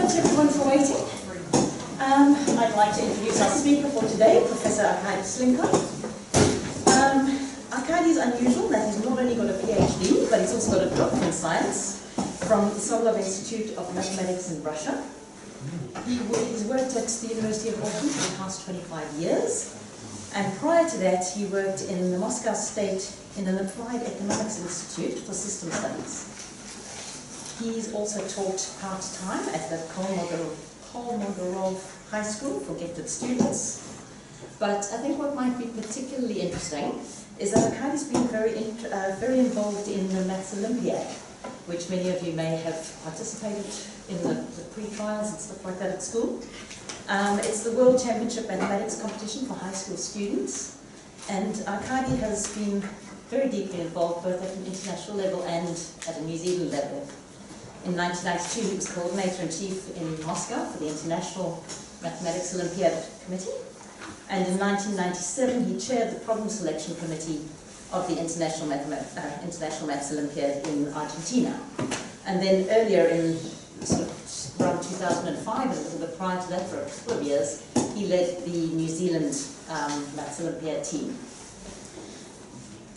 much everyone for waiting. I'd like to introduce our speaker for today, Professor Arkadii Slinko. Arkadii is unusual that he's not only got a PhD, but he's also got a doctorate in science from the Sokolov Institute of Mathematics in Russia. He's worked at the University of Auckland for the past 25 years, and prior to that he worked in the Moscow State in an Applied Economics Institute for System Studies. He's also taught part-time at the Kolmogorov High School for gifted students. But I think what might be particularly interesting is that Arkadii's been very involved in the Maths Olympiad, which many of you may have participated in the pre-trials and stuff like that at school. It's the World Championship Mathematics competition for high school students, and Arkadii has been very deeply involved both at an international level and at a New Zealand level. In 1992, he was Coordinator-in-Chief in Moscow for the International Mathematics Olympiad Committee, and in 1997 he chaired the Problem Selection Committee of the International Maths Olympiad in Argentina. And then earlier in around 2005, and a little bit prior to that for a couple of years, he led the New Zealand Maths Olympiad team.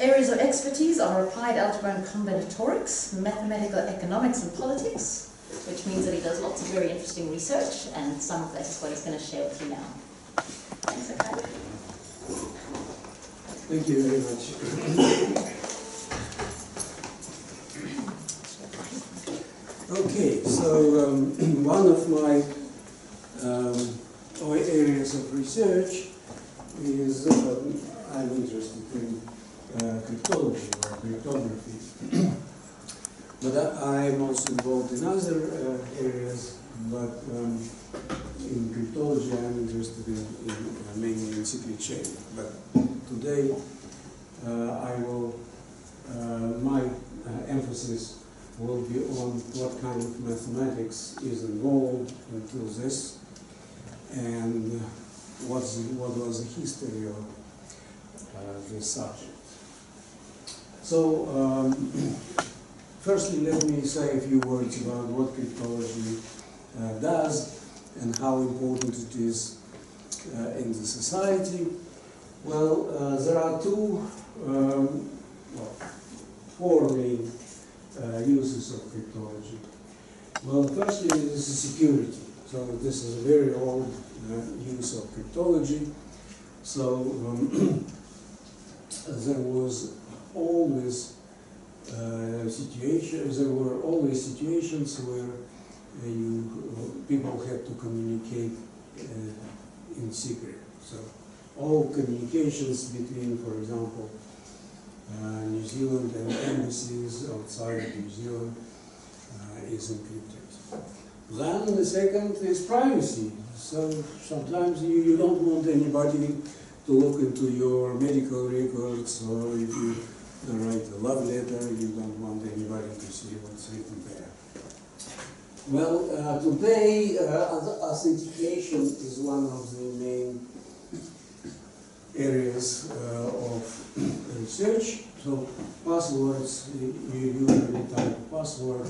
Areas of expertise are applied algebra and combinatorics, mathematical economics and politics, which means that he does lots of very interesting research, and some of that is what he's going to share with you now. Thanks, Arkadii. Thank you very much. Okay, so one of my areas of research is I'm interested in cryptology or cryptography. But I'm also involved in other areas, but in cryptology I'm interested in mainly in secret chain. But today my emphasis will be on what kind of mathematics is involved into this, and what was the history of this subject. So, firstly, let me say a few words about what cryptology does and how important it is in the society. Well, there are four main uses of cryptology. Well, firstly, this is security. So this is a very old use of cryptology. So there was always there were always situations where people had to communicate in secret. So all communications between, for example, New Zealand and embassies outside of New Zealand is encrypted. Then the second is privacy. So sometimes you don't want anybody to look into your medical records, or if you write a love letter, you don't want anybody to see what's written there. Well, today authentication is one of the main areas of research. So passwords, you usually type a password,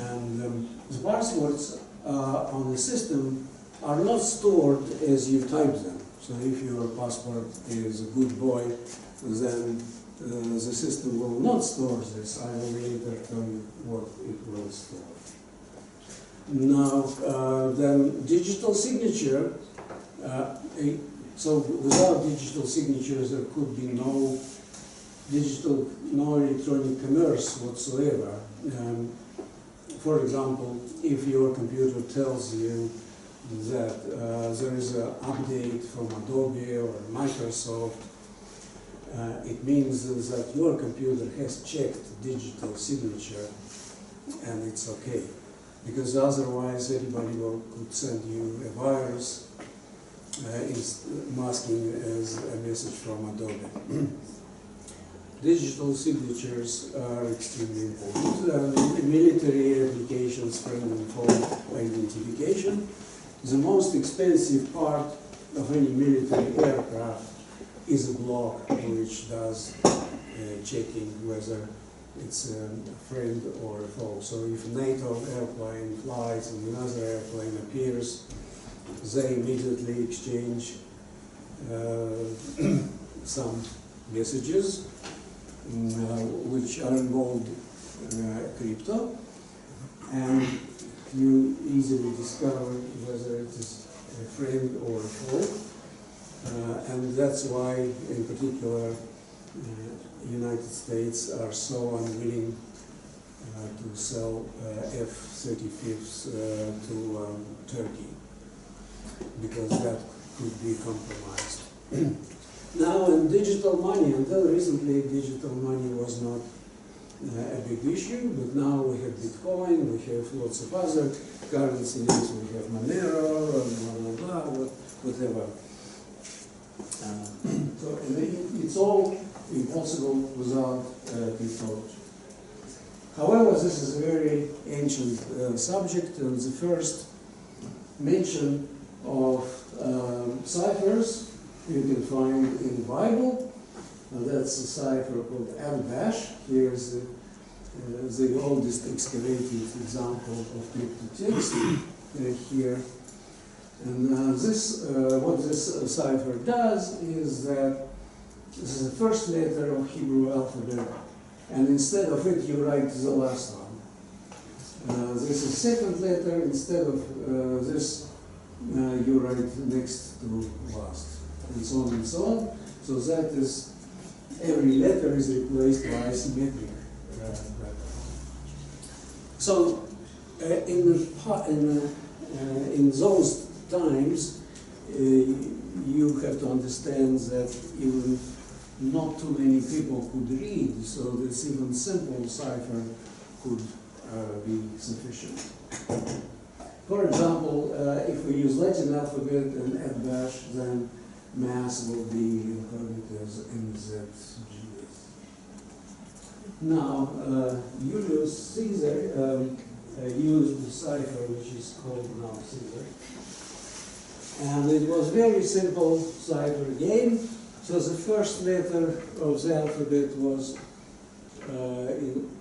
and the passwords on the system are not stored as you type them. So if your password is a good boy, then the system will not store this. I will later tell you what it will store. Now, then digital signature. So without digital signatures, there could be no electronic commerce whatsoever. For example, if your computer tells you that there is an update from Adobe or Microsoft, it means that your computer has checked digital signature and it's okay. Because otherwise anybody could send you a virus masking as a message from Adobe. Digital signatures are extremely important. Military applications, friend and foe identification. The most expensive part of any military aircraft is a block which does checking whether it's a friend or a foe. So if a NATO airplane flies and another airplane appears, they immediately exchange some messages which are involved crypto, and you easily discover whether it is a friend or a foe, and that's why, in particular, United States are so unwilling to sell F-35s to Turkey, because that could be compromised. Now, in digital money, until recently, digital money was not a big issue, but now we have Bitcoin, we have lots of other currencies, we have Monero, and blah, blah, blah, whatever. So it's all impossible without cryptology. However, this is a very ancient subject, and the first mention of ciphers you can find in the Bible. That's a cipher called Al-Bash. Here is the oldest excavated example of cryptotext here. And what this cipher does is that this is the first letter of Hebrew alphabet, and instead of it you write the last one. This is second letter, instead of this you write next to last, and so on and so on. So that is, every letter is replaced by symmetric letter. So in those times, you have to understand that even not too many people could read, so this even simple cipher could be sufficient. For example, if we use Latin alphabet and add dash, then mass will be encoded as MZG. Now, Julius Caesar used the cipher which is called now Caesar. And it was very simple cipher game. So the first letter of the alphabet was,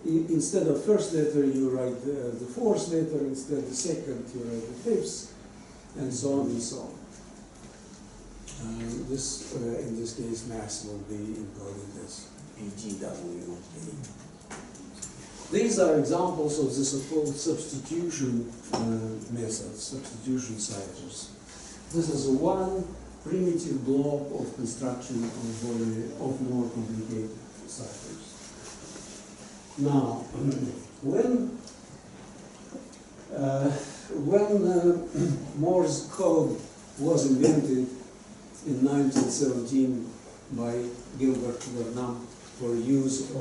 instead of first letter you write the fourth letter, instead of the second you write the fifth, and so on and so on. In this case, mass will be encoded as AGW. These are examples of the so-called substitution methods, substitution ciphers. This is one primitive block of construction of more complicated ciphers. Now, when Morse code was invented in 1917 by Gilbert Vernon for use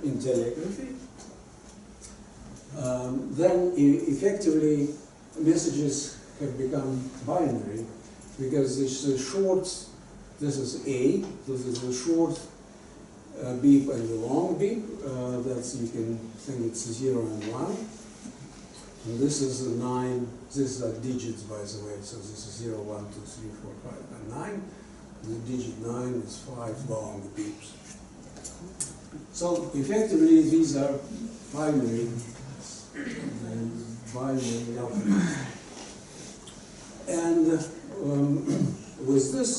in telegraphy, then effectively messages have become binary, because this is short, this is A, this is a short beep and a long beep, that's, you can think it's 0 and 1. And this is a 9, these are digits by the way, so this is 0, 1, 2, 3, 4, 5, and 9. The digit 9 is 5 long beeps. So effectively these are binary alphabets. And with this,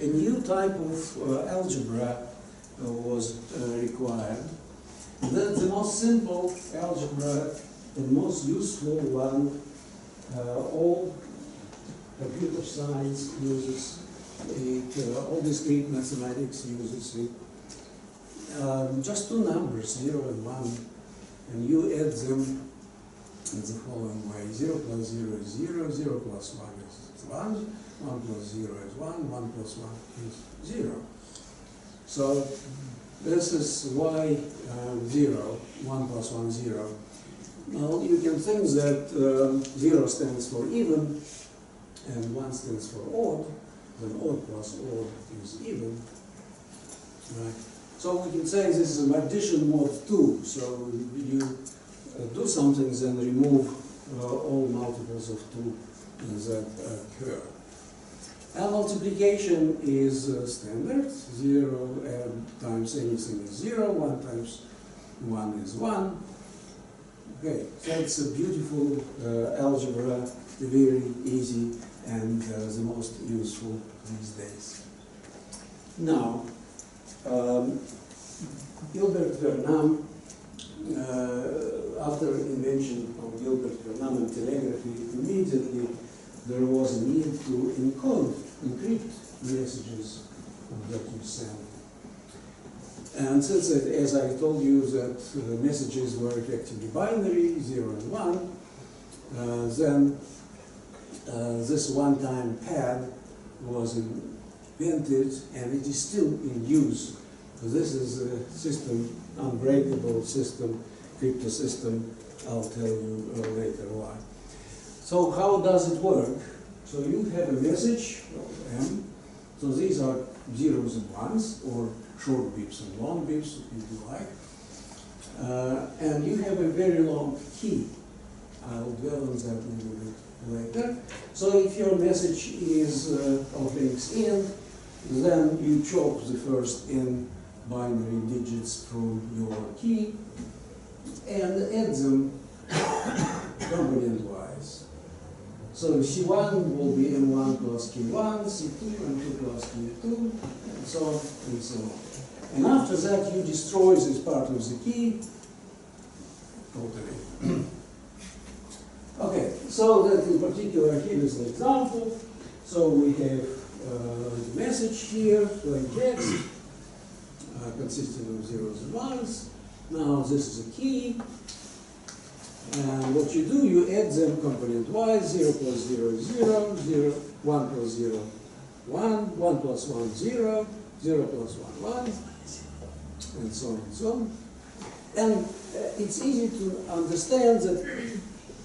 a new type of algebra was required. The most simple algebra, the most useful one, all computer science uses it, all discrete mathematics uses it. Just two numbers, 0 and 1, and you add them in the following way. 0 plus 0 is 0, 0 plus 1 is 1, 1 plus 0 is 1, 1 plus 1 is 0. So this is why 0, 1 plus 1, 0. Now you can think that 0 stands for even and 1 stands for odd, then odd plus odd is even. Right? So we can say this is an addition mod 2, so you do something, then remove all multiples of 2 that occur. And multiplication is standard. 0 times anything is 0, 1 times 1 is 1. Okay, so it's a beautiful algebra, very easy and the most useful these days. Now, Gilbert-Vernon, after invention of Gilbert-Vernon and telegraphy, immediately there was a need to encrypt messages that you send. And since, as I told you, that the messages were effectively binary, 0 and 1, then this one-time pad was invented, and it is still in use. So this is a system, unbreakable system, crypto system. I'll tell you later why. So how does it work? So you have a message, M. So these are zeros and ones, or short bips and long bips, if you like. And you have a very long key. I'll dwell on that a little bit later. So if your message is of links in, then you chop the first n binary digits from your key and add them component-wise. So C1 will be M1 plus K1, C2 M2 plus K2, and so on and so on. And after that, you destroy this part of the key totally. Okay, so that in particular here is the example. So we have the message here, plain text, consisting of zeros and ones. Now this is a key. And what you do, you add them component-wise, 0 plus 0 is 0, 0, 1 plus 0, 1, 1 plus 1, 0, 0 plus 1, 1, and so on and so on. And it's easy to understand that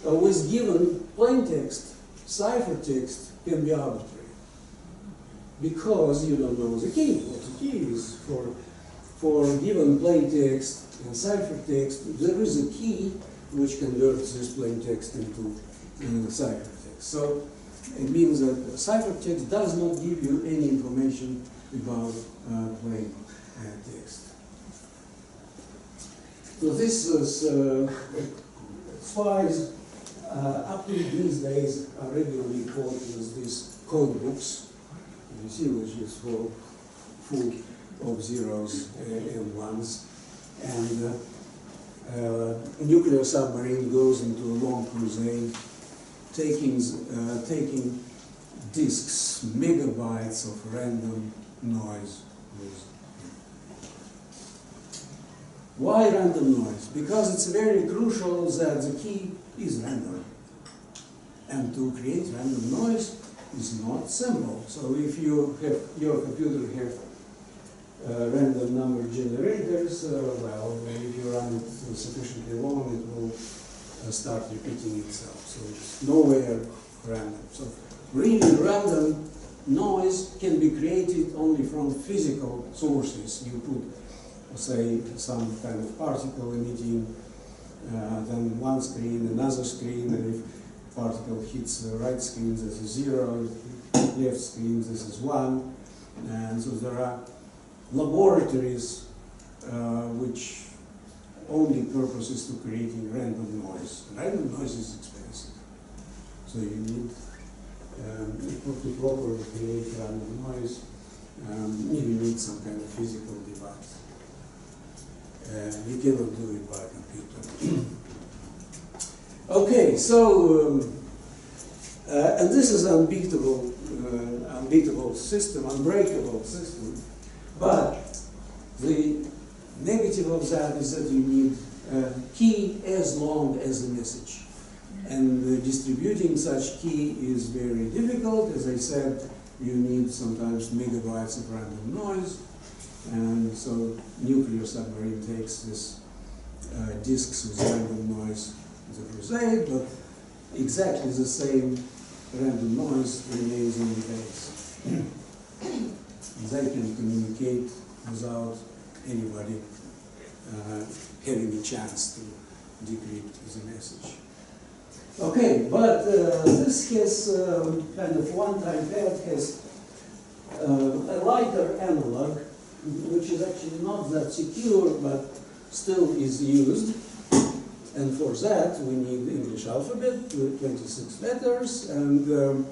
with given plain text, ciphertext can be arbitrary, because you don't know the key, what the key is. For given plain text and ciphertext, there is a key which converts this plain text into ciphertext. So it means that ciphertext does not give you any information about plain text. So this is files up to these days are regularly quoted as these code books. You see, which is full of zeros and ones. And a nuclear submarine goes into a long crusade, taking disks, megabytes of random noise. Why random noise? Because it's very crucial that the key is random. And to create random noise is not simple. So if you have, your computer have random number generators, well, if you run it sufficiently long, it will start repeating itself. So it's nowhere random. So really random noise can be created only from physical sources. You put, say, some kind of particle emitting, then one screen, another screen, and if particle hits the right screen, this is 0, left screen, this is 1, and so there are laboratories which only purpose is to creating random noise. Random noise is expensive, so you need to properly create random noise. You need some kind of physical device. You cannot do it by computer. Okay, so and this is an unbeatable system, unbreakable system. But the negative of that is that you need a key as long as the message. And distributing such key is very difficult. As I said, you need sometimes megabytes of random noise. And so nuclear submarine takes this disks with random noise as a crusade, but exactly the same random noise remains in the base. They can communicate without anybody having a chance to decrypt the message. Okay, but this has kind of one-time pad has a lighter analog, which is actually not that secure, but still is used. And for that, we need the English alphabet with 26 letters. And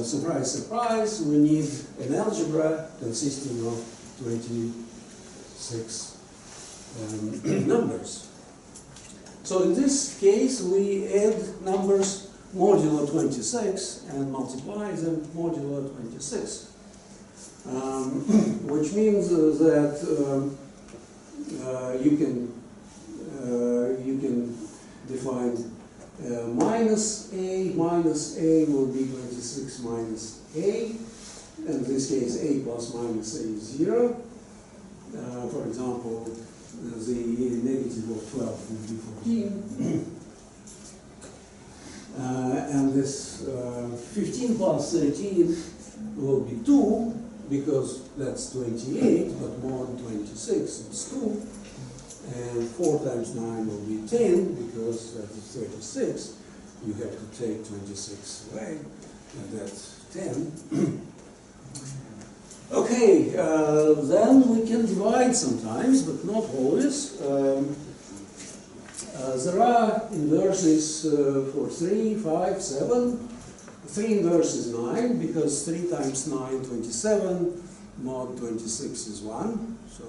surprise, surprise, we need an algebra consisting of 26 numbers. So in this case, we add numbers modulo 26 and multiply them modulo 26. Which means that you can define minus A will be 26 minus A. In this case, A plus minus A is 0. For example, the negative of 12 will be 14. And this 15 plus 13 will be 2, because that's 28, but more than 26 is 2. And 4 times 9 will be 10, because that is 36. You have to take 26 away, and that's 10. Okay, then we can divide sometimes, but not always. There are inverses for 3, 5, 7. 3 inverse is 9, because 3 times 9, 27, mod 26 is 1. So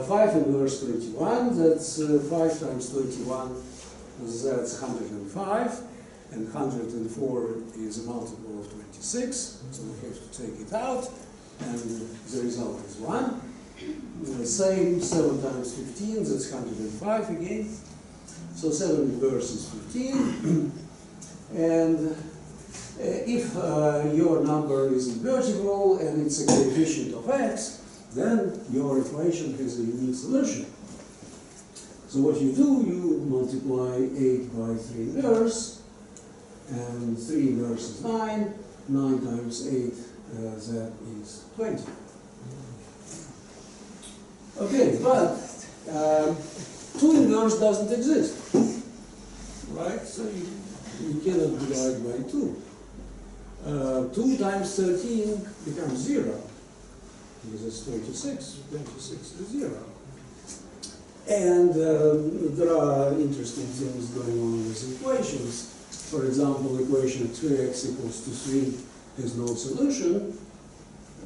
5 inverse 21, that's 5 times 21, that's 105. And 104 is a multiple of 26, so we have to take it out, and the result is 1. The same, 7 times 15, that's 105 again. So 7 inverse is 15. And if your number is invertible and it's a coefficient of x, then your equation has a unique solution. So what you do, you multiply 8 by 3 inverse, and 3 inverse is 9. 9 times 8, that is 20. Okay, but 2 inverse doesn't exist, right? So you cannot divide by 2. 2 times 13 becomes 0, because it's 26. 26 is 0. And there are interesting things going on with equations. For example, equation 2x equals to 3 has no solution,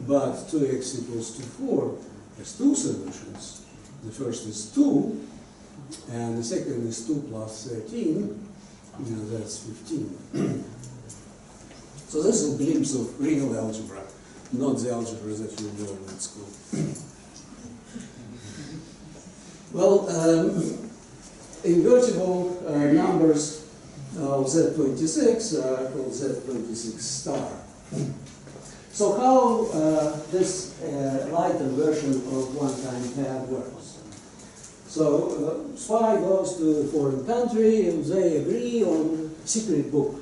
but 2x equals to 4 has 2 solutions. The first is 2, and the second is 2 plus 13, that's 15. So this is a glimpse of real algebra, not the algebra that you learn at school. Well, invertible numbers of Z26 are called Z26 star. So how this lightened version of one-time pad works? So spy goes to a foreign country and they agree on secret book.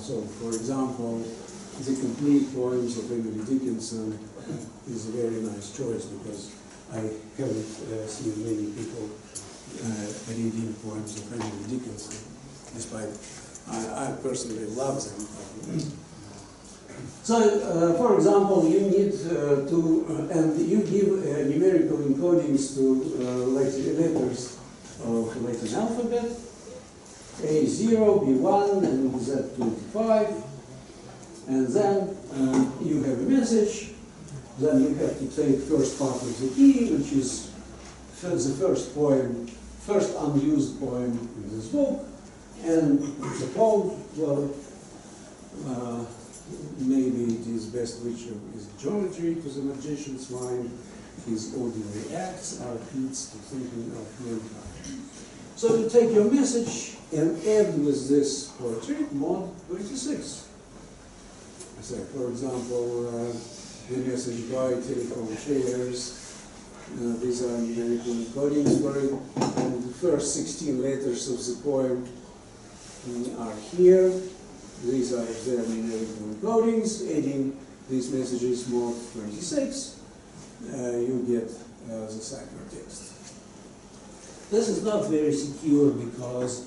So for example, the complete poems of Emily Dickinson is a very nice choice, because I haven't seen many people reading poems of Emily Dickinson, despite I personally love them. So, for example, you need and you give numerical encodings to letters of Latin alphabet, A0, B1, and Z25, and then you have a message. Then you have to take first part of the key, which is the first poem, first unused poem in this book, and the code, well, maybe it is best which is geometry to the magician's mind. His ordinary acts are feats to thinking of mankind. So you take your message and add with this poetry mod 26. So, for example, the message buy telephone shares. These are numerical encodings for it. And the first 16 letters of the poem are here. These are their numerical encodings. Adding these messages mod 26, you get the ciphertext. This is not very secure, because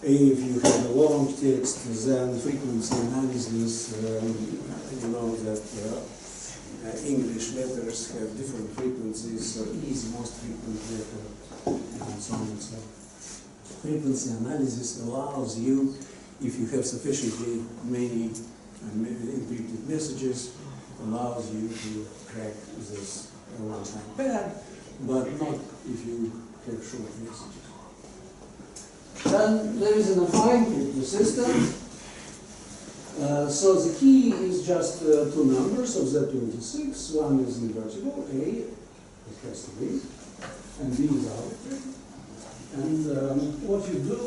if you have a long text, then frequency analysis, you know that English letters have different frequencies, so E is the most frequent letter, and so on and so on. Frequency analysis allows you, if you have sufficiently many encrypted messages, allows you to crack this one-time pad, but not if you have short messages. Then there is an affine crypto system. So the key is just two numbers of Z26. One is invertible, A, it has to be, and B is arbitrary. And what you do,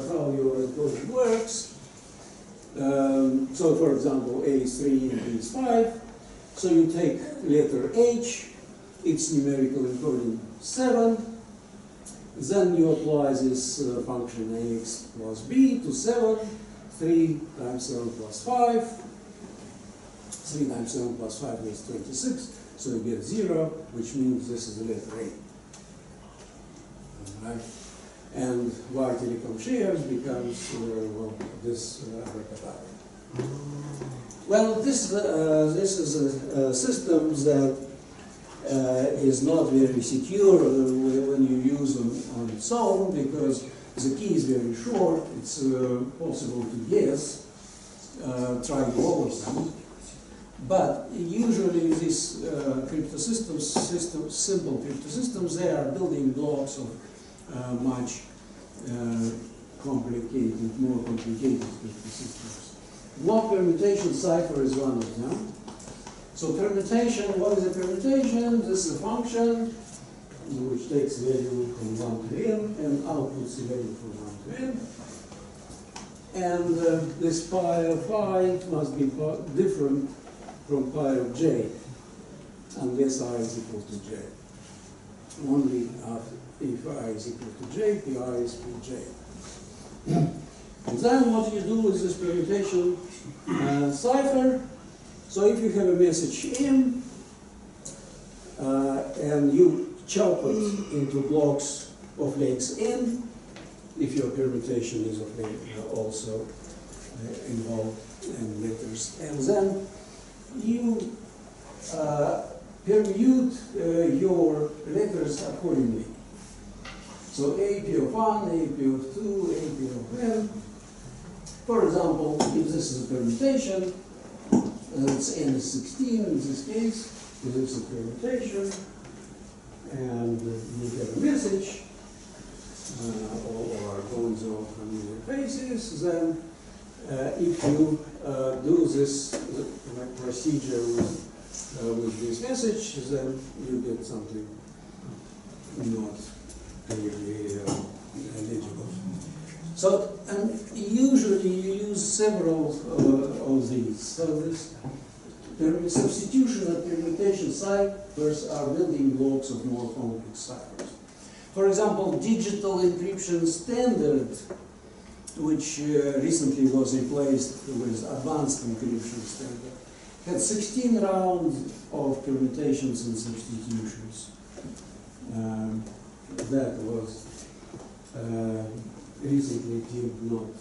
how your encoding works. So for example, A is 3 and B is 5. So you take letter H, its numerical encoding 7. Then you apply this function ax plus b to 7. 3 times 7 plus 5. 3 times 7 plus 5 is 26. So you get 0, which means this is the letter A. Right? And Y telecom shares becomes well, this Arkadii. Well, this is a system that is not very secure when you use them on its own, because the key is very short. It's possible to guess, trying all of them. But usually these crypto systems, simple crypto systems, they are building blocks of much complicated, more complicated crypto systems. Block permutation cipher is one of them. So permutation, what is a permutation? This is a function which takes value from 1 to n and outputs the value from 1 to n. And this pi of phi must be different from pi of j, unless I is equal to j. Only if I is equal to j, pi is equal to j. And then what you do is this permutation cipher. So if you have a message m, and you chop it into blocks of lengths n, if your permutation is of length also involved in letters, and then you permute your letters accordingly. So AP of 1, AP of 2, AP of n. For example, if this is a permutation, it's n is 16 in this case, if it's a permutation, and you get a message, or gonzo familiar faces, then if you do this procedure with this message, then you get something not clearly legible. So, and usually you use several of these. So this substitution and permutation ciphers are building blocks of more complex ciphers. For example, digital encryption standard, which recently was replaced with advanced encryption standard, had 16 rounds of permutations and substitutions. That was recently deemed not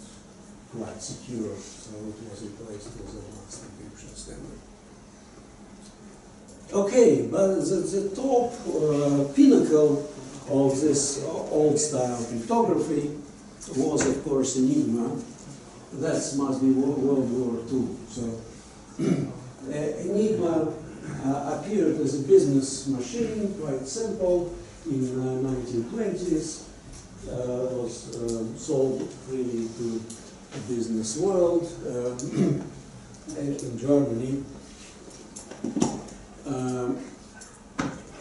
quite secure, so it was replaced with advanced encryption standard. Okay, but the top pinnacle of this old-style cryptography was, of course, Enigma. That must be World War II. So Enigma appeared as a business machine, quite simple, in the 1920s. Was sold freely to the business world in Germany.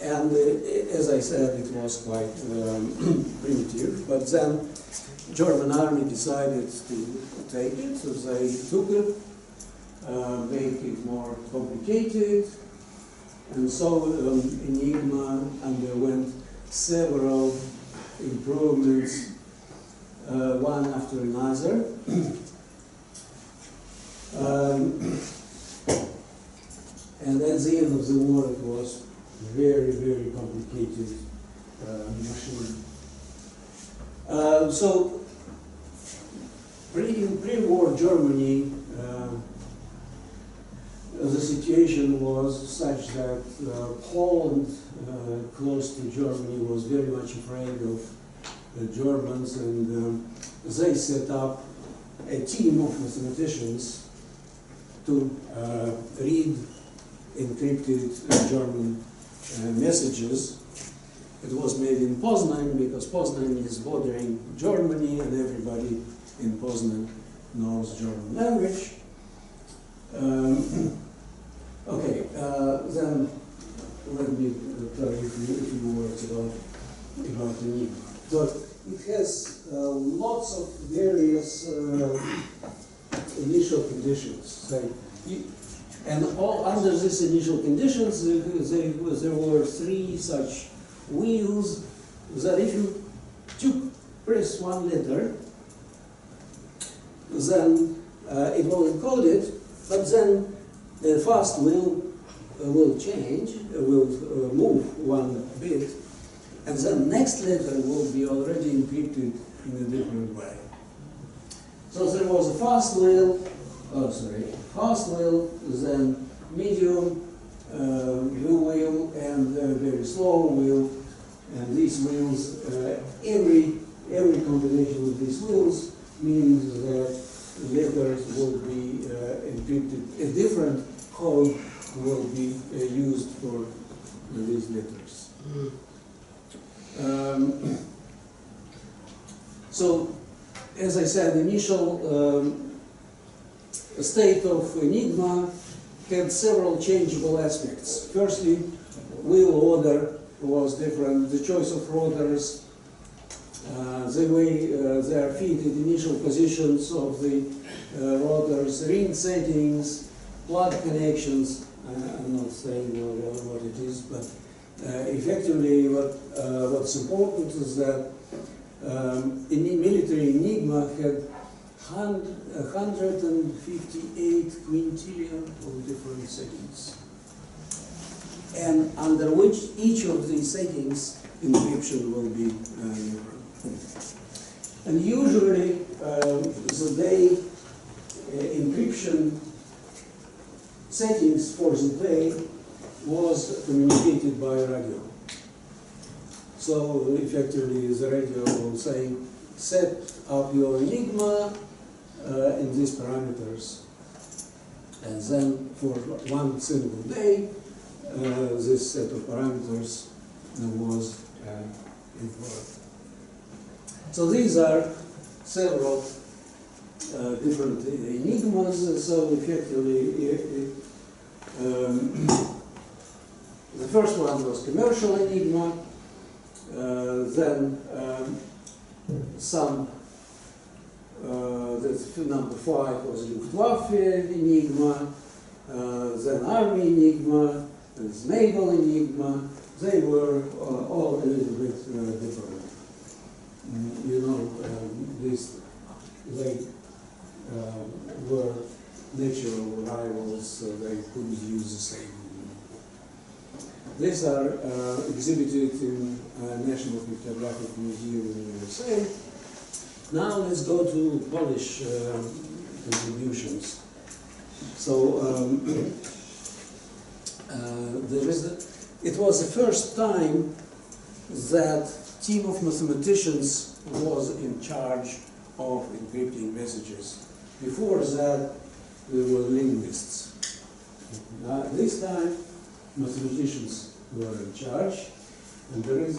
And as I said, it was quite primitive, but then German army decided to take it, so they took it, made it more complicated, and so Enigma underwent several improvements, one after another. And at the end of the war, it was very, very complicated machine. So, in pre-war Germany, the situation was such that Poland, close to Germany, was very much afraid of the Germans, and they set up a team of mathematicians to read encrypted German messages. It was made in Poznan because Poznan is bordering Germany, and everybody in Poznan knows German language. Okay, then let me tell you a few words about Enigma. So it has lots of various initial conditions. And all under these initial conditions, there were three such wheels that if you press one letter, then it will encode it, but then the fast wheel will change, will move one bit, and then next letter will be already encrypted in a different way. So there was a fast wheel, then medium wheel, and very slow wheel. And these wheels, every combination of these wheels means that letters will be encrypted. A different code will be used for these letters. So, as I said, the initial state of Enigma had several changeable aspects. Firstly, wheel order was different, the choice of rotors, the way they are fitted, initial positions of the rotors, ring settings, plug connections. I'm not saying what it is, but effectively what's important is that military Enigma had 158 quintillion of different settings, and under which each of these settings encryption will be different. And usually the encryption settings for the day was communicated by radio. So effectively the radio will say, set up your Enigma in these parameters, and then for one single day this set of parameters was employed. So these are several different enigmas. So effectively, the first one was commercial enigma. Then number 5 was Luftwaffe enigma. Then army enigma. Then naval enigma. They were all a little bit different. You know, they were natural rivals, so they couldn't use the same. These are exhibited in National Cryptographic Museum in the USA. Now let's go to Polish contributions. So it was the first time that team of mathematicians was in charge of encrypting messages. Before that, there were linguists. This time, mathematicians were in charge, and there is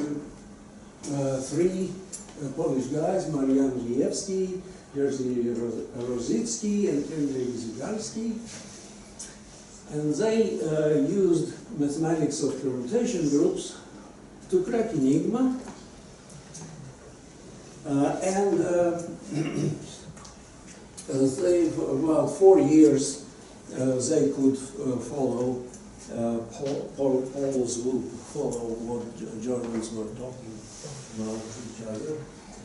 three Polish guys, Marian Lijewski, Jerzy Rosicki, and Henryk Zygalski, and they used mathematics of permutation groups to crack Enigma. They, for about 4 years, they could follow Poles would follow what Germans were talking about each other.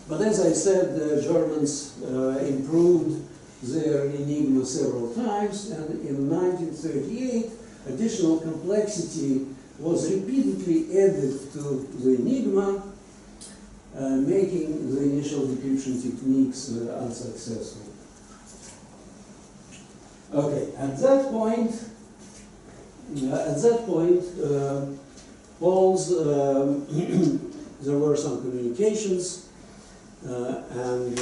But as I said, the Germans improved their Enigma several times, and in 1938, additional complexity was repeatedly added to the Enigma, making the initial decryption techniques unsuccessful. Okay, at that point, At that point, Poles, there were some communications, and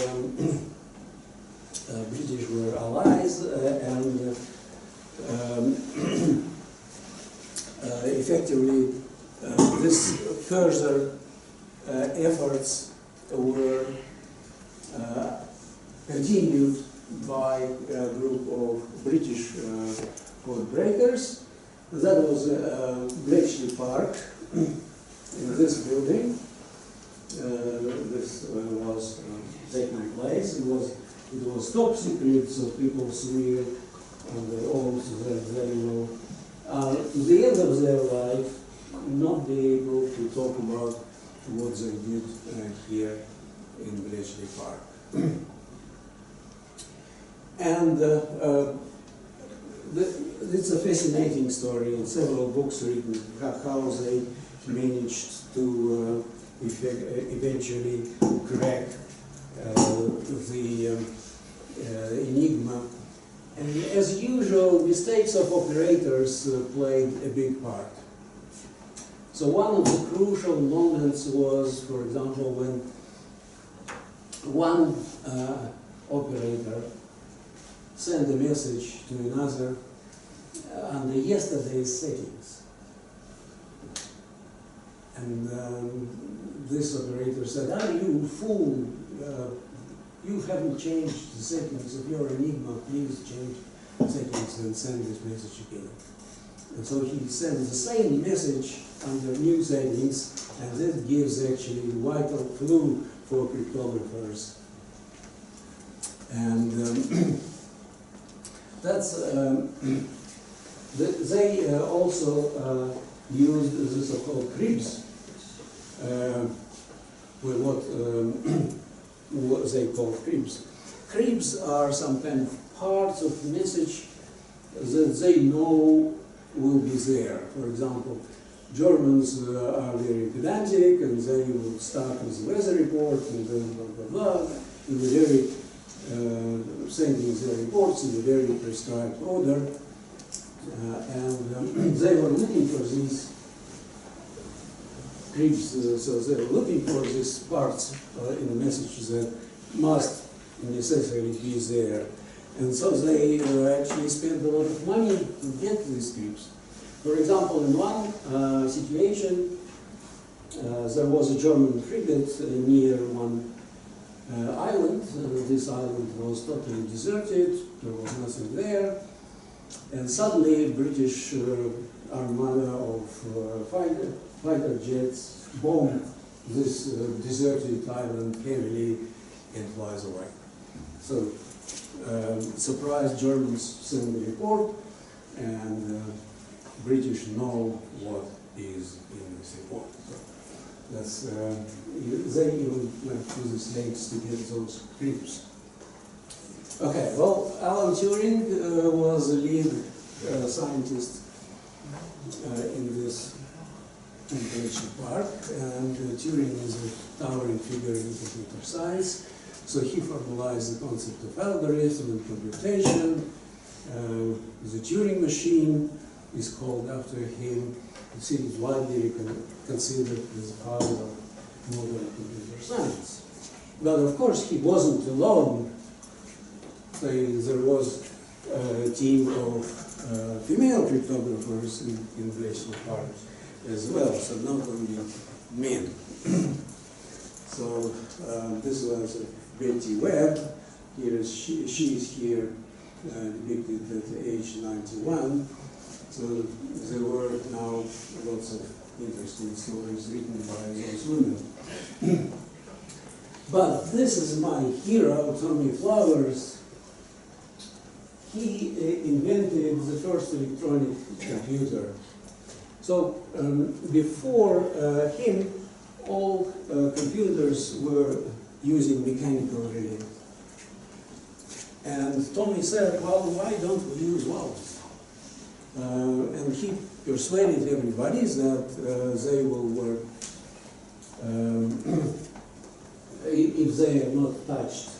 British were allies, and effectively this further efforts were continued by a group of British code breakers. That was Bletchley Park in this building. This was taking place. It was top secret, so people saw it, and they all said they will, to the end of their life, not be able to talk about what they did here in Bletchley Park. And it's a fascinating story, and several books written how they managed to eventually crack the enigma. And as usual, mistakes of operators played a big part. So one of the crucial moments was, for example, when one operator sent a message to another under yesterday's settings. And this operator said, "Ah, you fool, you haven't changed the settings of your Enigma, please change the settings and send this message again." And so he sent the same message under new settings, and that gives actually vital clue for cryptographers. And that's they also used the so-called cribs, with what they call cribs. Cribs are some kind of parts of message that they know will be there. For example, Germans are very pedantic, and they will start with the weather report and then blah blah blah, in a very sending their reports in a very prescribed order, and they were looking for these cribs, so they were looking for these parts in the message that must necessarily be there. And so they actually spent a lot of money to get these cribs. For example, in one situation, there was a German frigate near one island. This island was totally deserted, there was nothing there, and suddenly British armada of fighter jets bombed this deserted island heavily and flies away. So surprised Germans send the report, and British know what is in this report. So that's, they even went to the States to get those cribs. Okay, well, Alan Turing was the lead scientist in this Bletchley Park, and Turing is a towering figure in computer science. So he formalized the concept of algorithm and computation. The Turing machine is called after him. It is widely considered as the father of modern computer science. But of course, he wasn't alone. There was a team of female cryptographers in Bletchley Park as well, so not only men. So this was Betty Webb. Here she is here depicted at age 91. So there were now lots of interesting stories written by those women. But this is my hero, Tommy Flowers. He invented the first electronic computer. So before him, all computers were using mechanical relay. And Tommy said, well, why don't we use valves? And he persuaded everybody that they will work if they are not touched,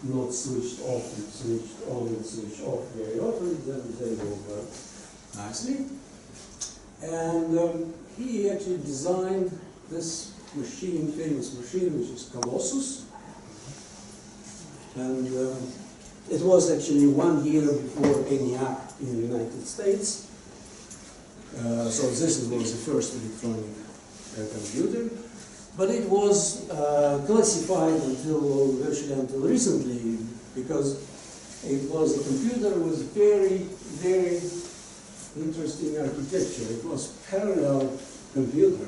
not switched off and switched on and switched off very often, then they will work nicely. And he actually designed this machine, famous machine, which is Colossus. And it was actually 1 year before ENIAC in the United States. So this was the first electronic computer. But it was classified virtually until recently, because it was a computer with very, very interesting architecture. It was parallel computer.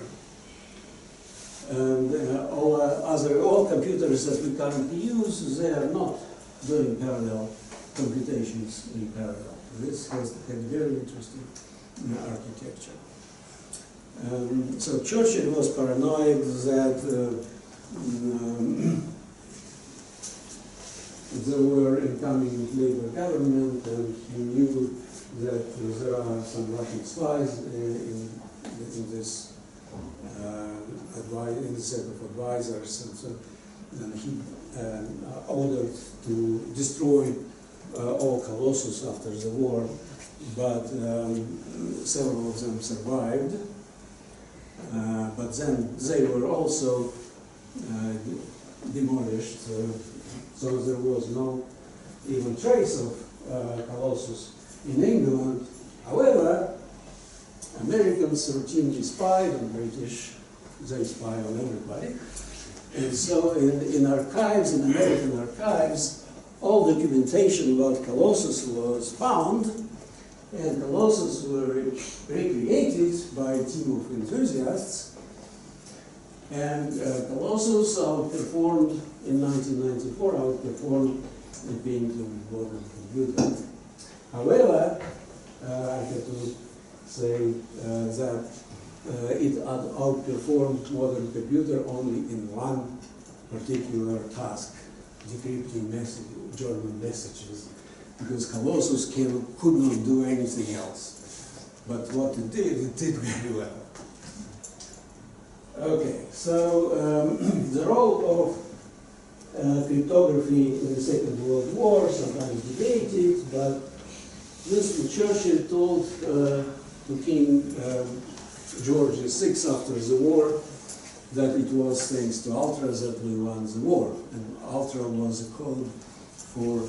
And all computers that we currently use, they are not doing parallel computations in parallel. This has a very interesting architecture. So Churchill was paranoid that there were incoming Labour government, and he knew that there are some Russian spies in this in the set of advisors, and so he ordered to destroy all Colossus after the war, but several of them survived. But then they were also demolished, so there was no even trace of Colossus in England. However, Americans routinely spied on British, they spy on everybody. And so in archives, in American archives, all documentation about Colossus was found, and Colossus were recreated by a team of enthusiasts. And Colossus outperformed, in 1994, outperformed the Pentium modern computer. However, I have to say that it had outperformed modern computer only in one particular task, decrypting German messages, because Colossus could not do anything else. But what it did very well. Okay, so the role of cryptography in the Second World War, sometimes debated, but Winston Churchill told to King George VI after the war that it was thanks to Ultra that we won the war. And Ultra was a code for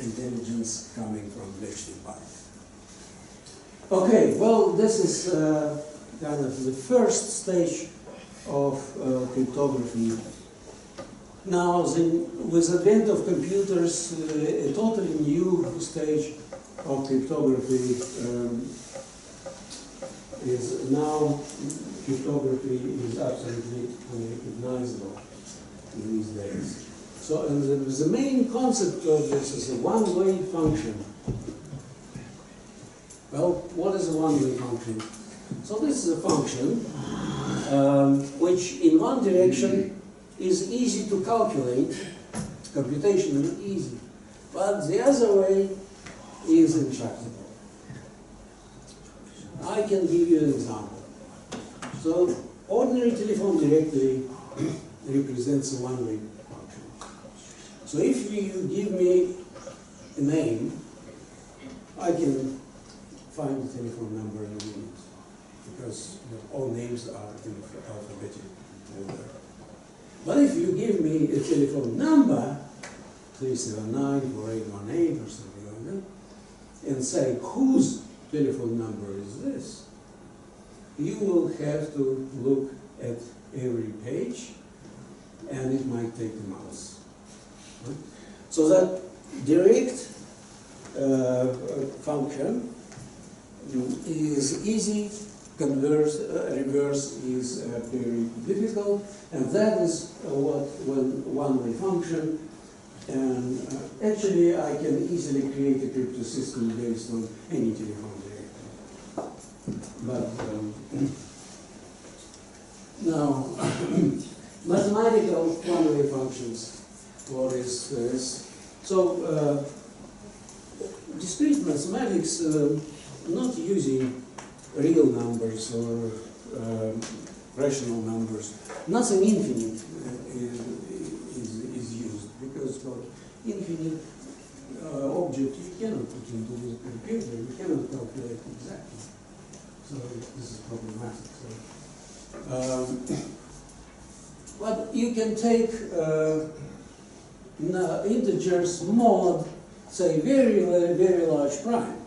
intelligence coming from Lechtenberg. Okay, well, this is kind of the first stage of cryptography. Now, with the advent of computers, a totally new stage of cryptography is now, cryptography is absolutely unrecognizable in these days. So the main concept of this is a one-way function. Well, what is a one-way function? So this is a function which in one direction is easy to calculate, computationally easy, but the other way is intractable. I can give you an example. So ordinary telephone directory represents a one-way function. So if you give me a name, I can find the telephone number in a minute, because all names are in alphabetical order. But if you give me a telephone number, 379-4818 or something like that, and say whose telephone number is this, you will have to look at every page, and it might take a mouse. Right? So that direct function is easy, reverse is very difficult, and that is one-way function. And actually, I can easily create a crypto system based on any telephone directory. But now, mathematical one-way functions. What is this? So, discrete mathematics, not using real numbers or rational numbers. Nothing infinite is used, because for infinite object you cannot put into the computer, you cannot calculate exactly. So this is problematic. So, but you can take integers mod, say very large prime.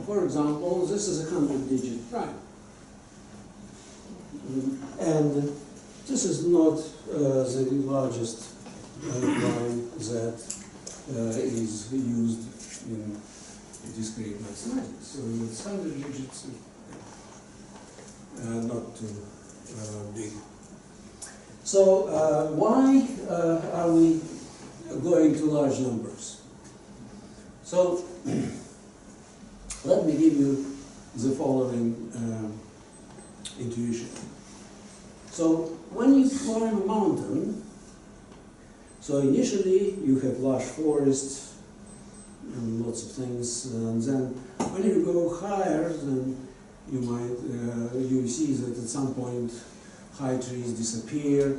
For example, this is a 100-digit prime. And this is not the largest prime that is used in discrete mathematics. So it's 100 digits, not too big. So why are we going to large numbers? So let me give you the following intuition. So when you climb a mountain, so initially you have lush forests and lots of things, and then when you go higher, then you might you see that at some point high trees disappear,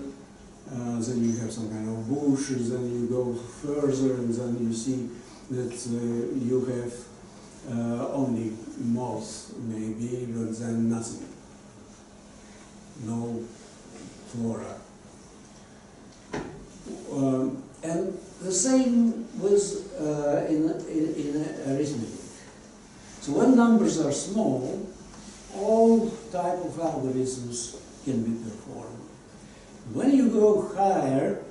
then you have some kind of bushes, then you go further, and then you see that you have only moss maybe, but then nothing, no flora. And the same with in arithmetic. So when numbers are small, all type of algorithms can be performed. When you go higher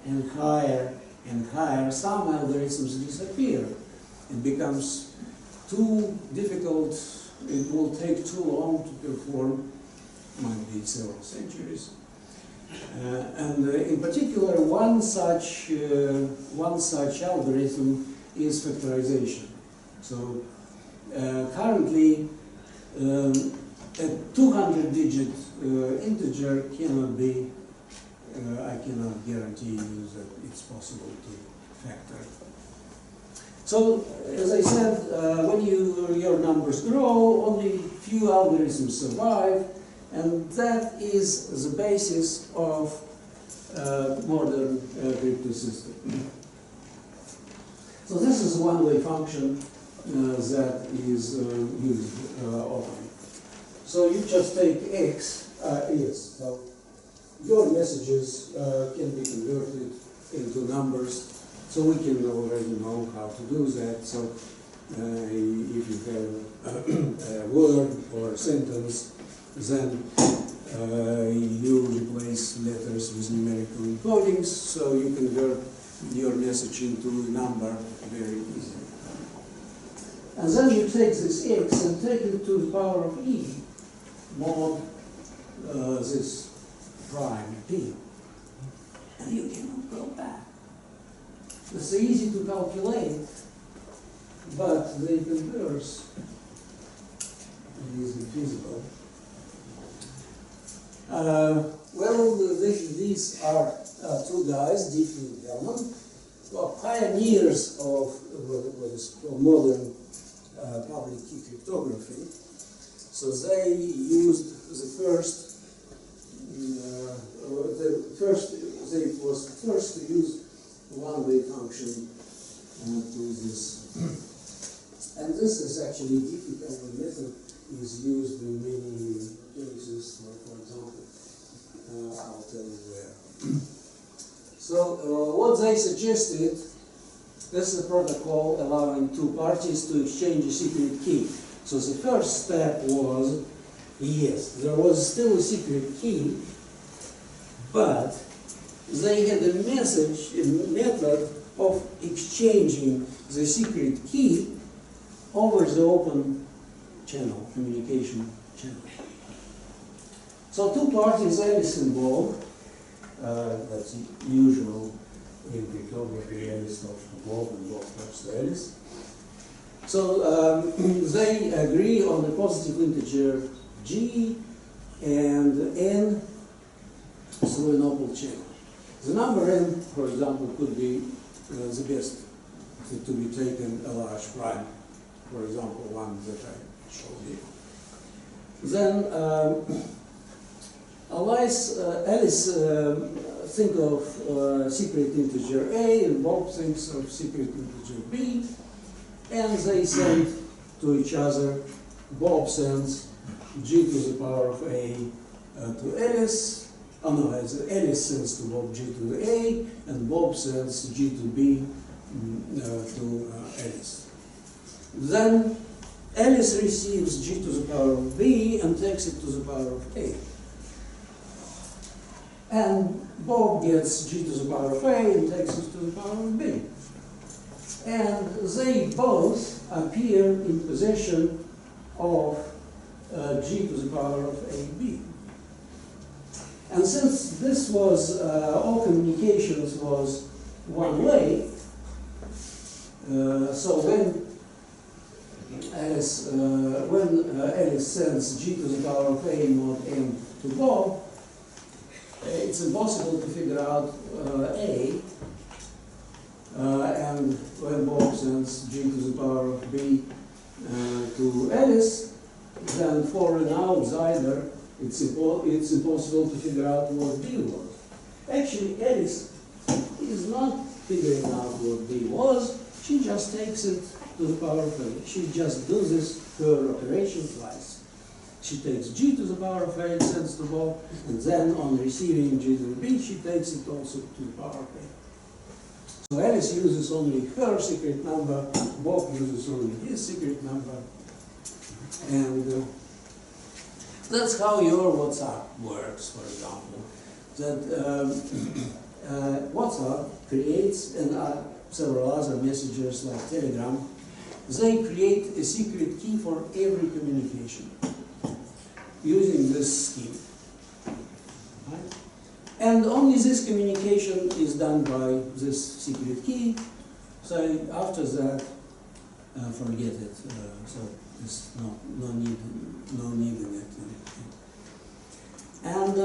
and higher and higher, some algorithms disappear. It becomes too difficult, it will take too long to perform, might be several centuries. And in particular, one such algorithm is factorization. So currently, a 200-digit integer cannot be, I cannot guarantee you that it's possible to factor. So, as I said, when your numbers grow, only few algorithms survive, and that is the basis of modern crypto system. So this is a one-way function that is used often. So you just take x, yes, so your messages can be converted into numbers, so we can already know how to do that. So if you have a word or a sentence, then you replace letters with numerical encodings, so you convert your message into a number very easily. And then you take this x and take it to the power of e, mod this prime p, and you cannot go back. It's easy to calculate, but the converse is infeasible. Well, these are two guys, Diffie and Hellman, who are pioneers of what is called modern public key cryptography. So they used they was first to use one-way function to this. And this is actually Diffie-Hellman method is used in many cases. For example, I'll tell you where. So what they suggested, this is a protocol allowing two parties to exchange a secret key. So the first step was, yes, there was still a secret key, but they had a method of exchanging the secret key over the open channel, communication channel. So two parties, Alice and Bob, that's usual in cryptography, Alice talks to Bob and Bob talks to Alice. So they agree on the positive integer g and n through an open channel. The number n, for example, could be the best to be taken a large prime, for example, one that I showed you. Then Alice think of secret integer a, and Bob thinks of secret integer b, and they send to each other. Bob sends g to the power of a to Alice. Oh no, as Alice sends to Bob g to the a, and Bob sends g to b to Alice. Then Alice receives g to the power of b and takes it to the power of a. And Bob gets g to the power of a and takes it to the power of b. And they both appear in possession of g to the power of ab. And since this was, all communications was one way, so when Alice sends g to the power of a mod m to Bob, it's impossible to figure out a, and when Bob sends g to the power of b to Alice, then for an outsider, it's impossible to figure out what b was. Actually, Alice is not figuring out what b was, she just takes it to the power of a. She just does this her operation twice. She takes g to the power of a, sends to Bob, and then on receiving g to the b, she takes it also to the power of a. So Alice uses only her secret number, Bob uses only his secret number, and that's how your WhatsApp works, for example. That WhatsApp creates, and several other messengers like Telegram, they create a secret key for every communication using this scheme. Right? And only this communication is done by this secret key. So after that, forget it. So there's no need in it. And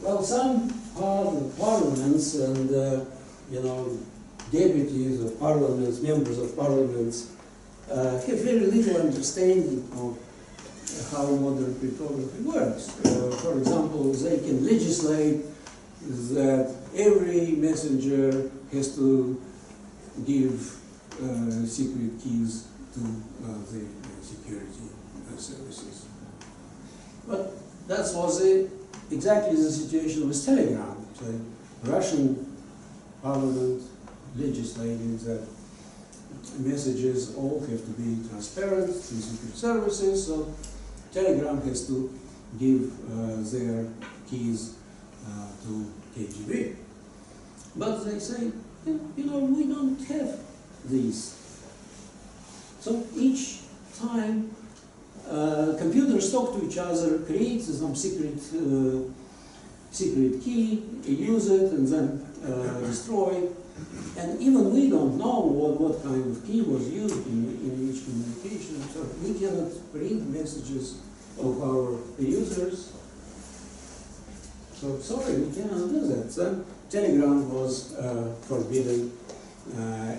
well, some parliaments and deputies of parliaments, members of parliaments, have very little understanding of how modern cryptography works. For example, they can legislate that every messenger has to give secret keys to the security services. But that was exactly the situation with Telegram. The Russian parliament legislated that messages all have to be transparent to secret services, so Telegram has to give their keys to KGB. But they say, we don't have these. So each time computers talk to each other, create some secret key, use it, and then destroy it. And even we don't know what kind of key was used in each communication. So we cannot print messages of our users. So sorry, we cannot do that. So Telegram was forbidden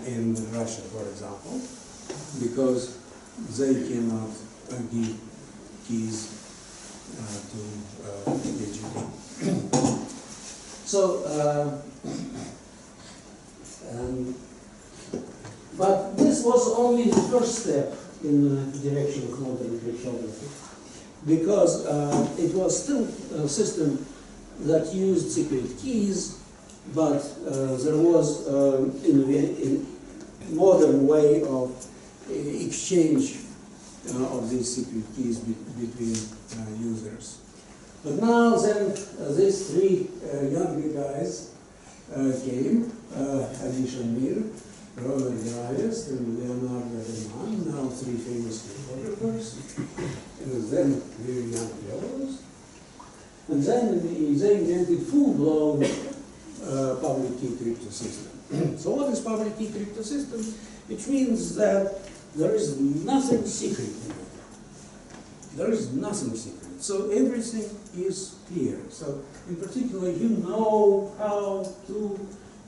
in Russia, for example, because they cannot give keys to KGB. So, but this was only the first step in the direction of modern cryptography, because it was still a system that used secret keys, but there was a modern way of exchange of these secret keys between users. But now then these three younger guys came, Alicia Mir, Robert Graves, and Leonardo Riemann, now three famous cryptographers, and then very young fellows. And then they invented full-blown public key crypto system. So what is public key crypto system? Which means that there is nothing secret in it. There is nothing secret. So everything is clear. So in particular, you know how to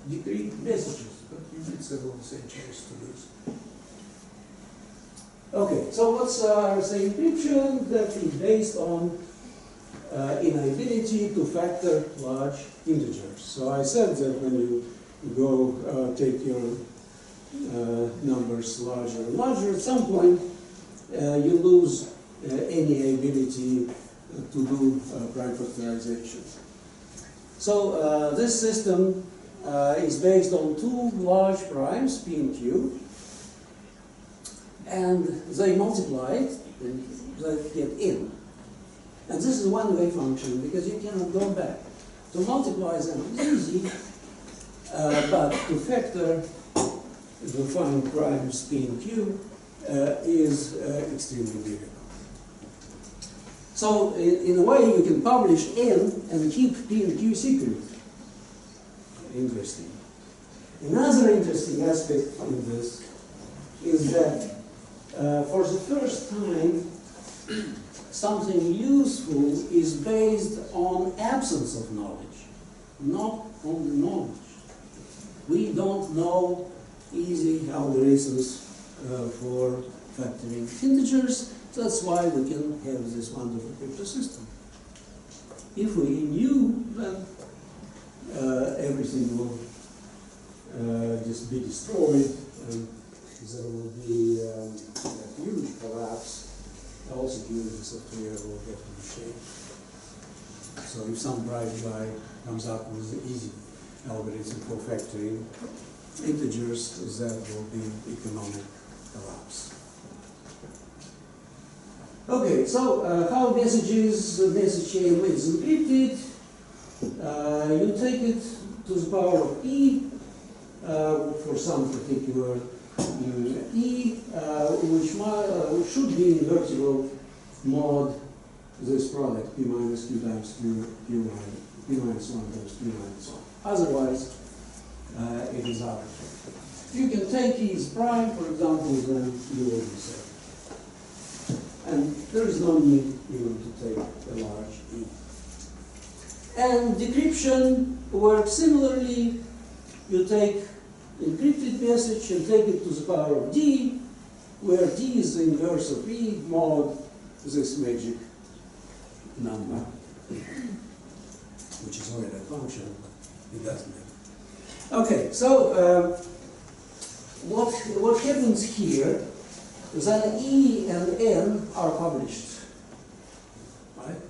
decrypt messages, but you need several centuries to do so. Okay, so what's say encryption? That is based on inability to factor large integers. So I said that when you go take your numbers larger and larger, at some point you lose any ability to do prime factorization. So this system is based on two large primes, P and Q, and they multiply it and they get in. And this is a one-way function because you cannot go back. To multiply them is easy, but to factor the find primes P and Q is extremely difficult. So in a way you can publish N and keep P and Q secret. Interesting. Another interesting aspect in this is that for the first time something useful is based on absence of knowledge, not on the knowledge. We don't know easy algorithms for factoring integers. That's why we can have this wonderful crypto system. If we knew, then everything will just be destroyed, and there will be a huge collapse. All security software will have to be changed. So if some bright guy comes up with an easy algorithm for factoring integers, that will be economic collapse. Okay, so how the message chain is encrypted. You take it to the power of E for some particular E, which should be in vertical mod this product, P minus Q times Q, P minus 1 times Q minus 1. Otherwise, it is arbitrary. You can take E as prime, for example, then you will be safe. And there is no need even to take a large E. And decryption works similarly. You take encrypted message and take it to the power of D, where D is the inverse of E mod this magic number, which is already a function, but it doesn't matter. Okay, so what happens here is that E and N are published, right?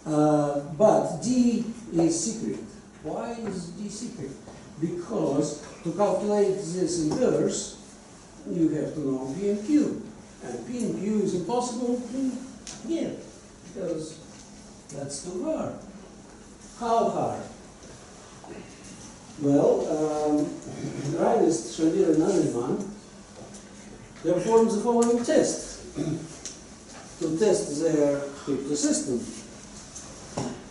But D is secret. Why is D secret? Because to calculate this inverse, you have to know P and Q. And P and Q is impossible to get, because that's too hard. How hard? Well, Reinist, Shadir, and Nariman performed the following test to test their crypto system.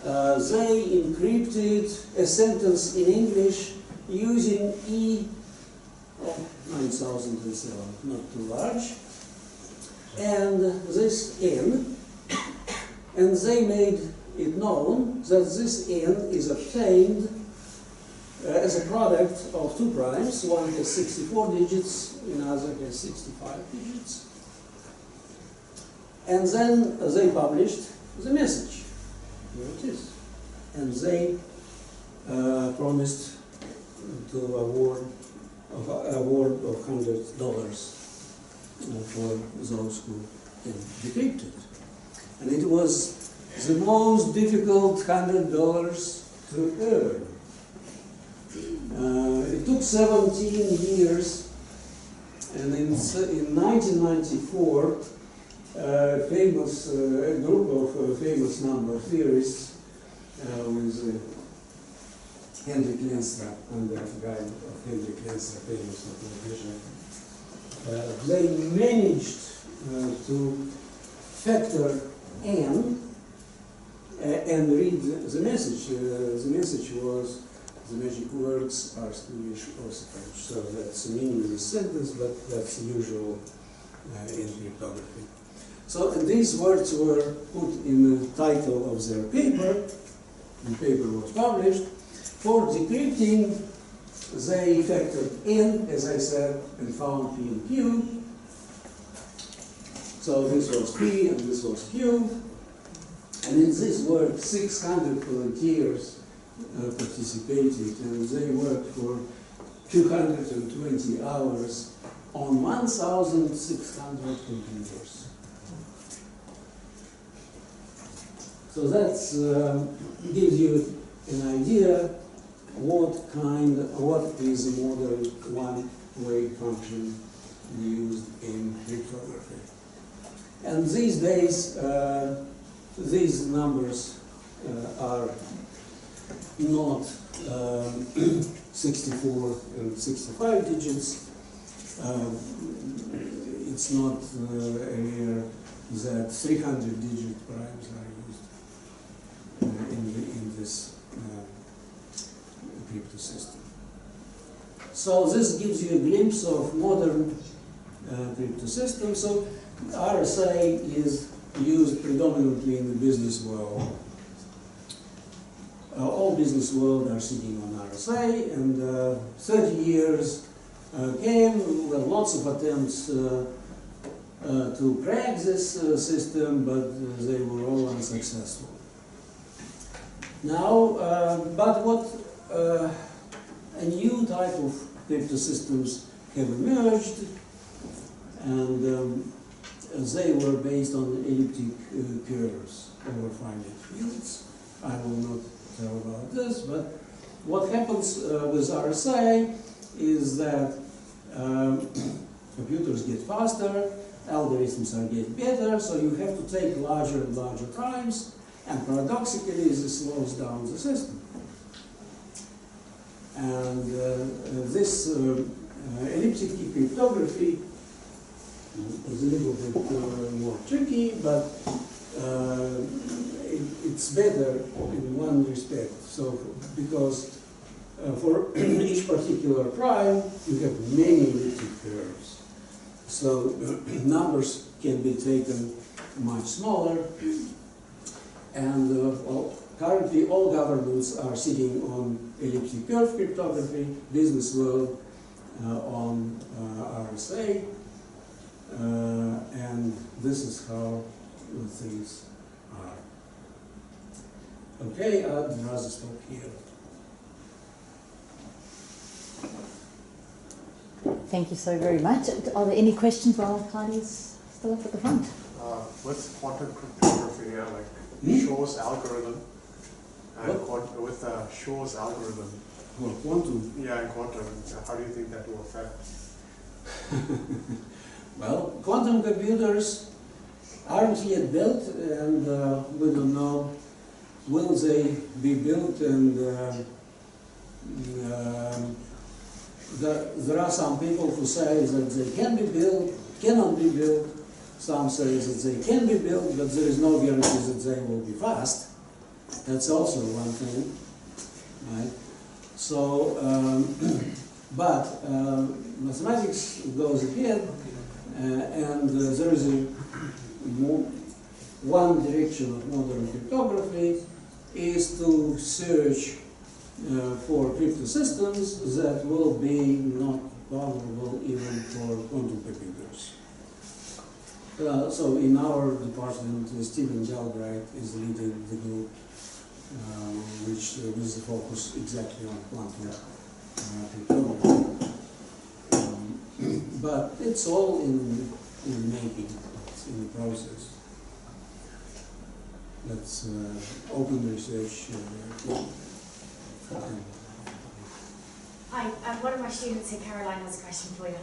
They encrypted a sentence in English using E of 9007, not too large, and this N, and they made it known that this N is obtained as a product of two primes. One has 64 digits, another has 65 digits. And then they published the message. Here it is. And they promised to award of $100 for those who can decrypt it. And it was the most difficult $100 to earn. It took 17 years, and in 1994, a group of famous number theorists with Hendrik Lenstra, and the guy of Hendrik Lenstra, famous mathematician, they managed to factor N and read the message. The message was, the magic words are Swedish or French. So that's a meaningless sentence, but that's usual in cryptography. So these words were put in the title of their paper. The paper was published. For decrypting, they factored N, as I said, and found P and Q. So this was P and this was Q. And in this work, 600 volunteers participated, and they worked for 220 hours on 1,600 computers. So that gives you an idea what is a modern one-way function used in cryptography. And these days, these numbers are not 64 and 65 digits. It's not rare that 300-digit primes are used in this crypto system. So this gives you a glimpse of modern crypto system. So RSA is used predominantly in the business world. All business world are sitting on RSA, and 30 years came with lots of attempts to crack this system, but they were all unsuccessful. Now, but what a new type of crypto systems have emerged, and they were based on elliptic curves over finite fields. I will not tell about this, but what happens with RSA is that computers get faster, algorithms are getting better, so you have to take larger and larger primes, and paradoxically this slows down the system. And this elliptic cryptography is a little bit more tricky, but it's better in one respect. So, because for each particular prime, you have many elliptic curves. So numbers can be taken much smaller, and currently all governments are sitting on elliptic curve cryptography, business world on RSA, and this is how things are. Okay, I'd rather stop here. Thank you so very much. Are there any questions while Arkadii's still up at the front? With quantum cryptography, like Shor's algorithm, and with Shor's algorithm. Well, quantum. Yeah, and quantum. How do you think that will affect? Well, quantum computers aren't yet built, and we don't know will they be built, and there are some people who say that they can be built, cannot be built. Some say that they can be built, but there is no guarantee that they will be fast. That's also one thing, right? So, but mathematics goes ahead, and there is one direction of modern cryptography is to search for crypto systems that will be not vulnerable even for quantum computers. So in our department, Stephen Galbraith is leading the group, which is the focus exactly on quantum cryptography. But it's all in making, it's in the process. That's open research. Hi, one of my students here, Caroline, has a question for you.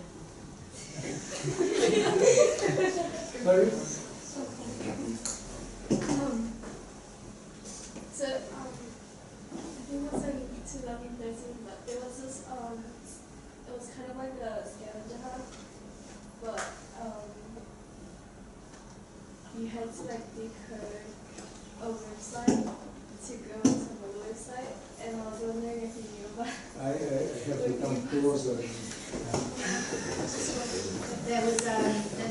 Sorry? So, I think it was like 2013, but there was this, it was kind of like a scavenger hunt, but you had to like decode a website to go to the website, and I was wondering if you knew about it. I have to come closer. There was a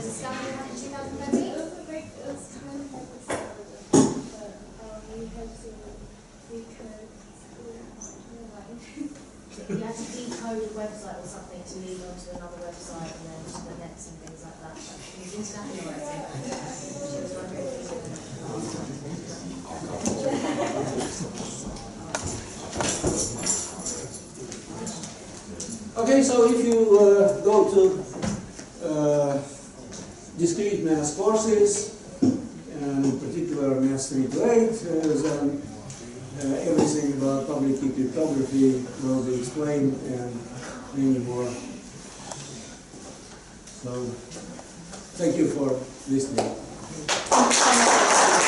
scavenger hunt in 2013. It was kind of like a scavenger hunt, but you had to decode. You had to decode a website or something to lead on to another website and then to the next and things like that. It was international writing. She was wondering if you knew. Okay, so if you go to discrete mass courses, and in particular mass 3 to 8, then everything about public key cryptography will be explained and many more. So, thank you for listening. Thank you so much.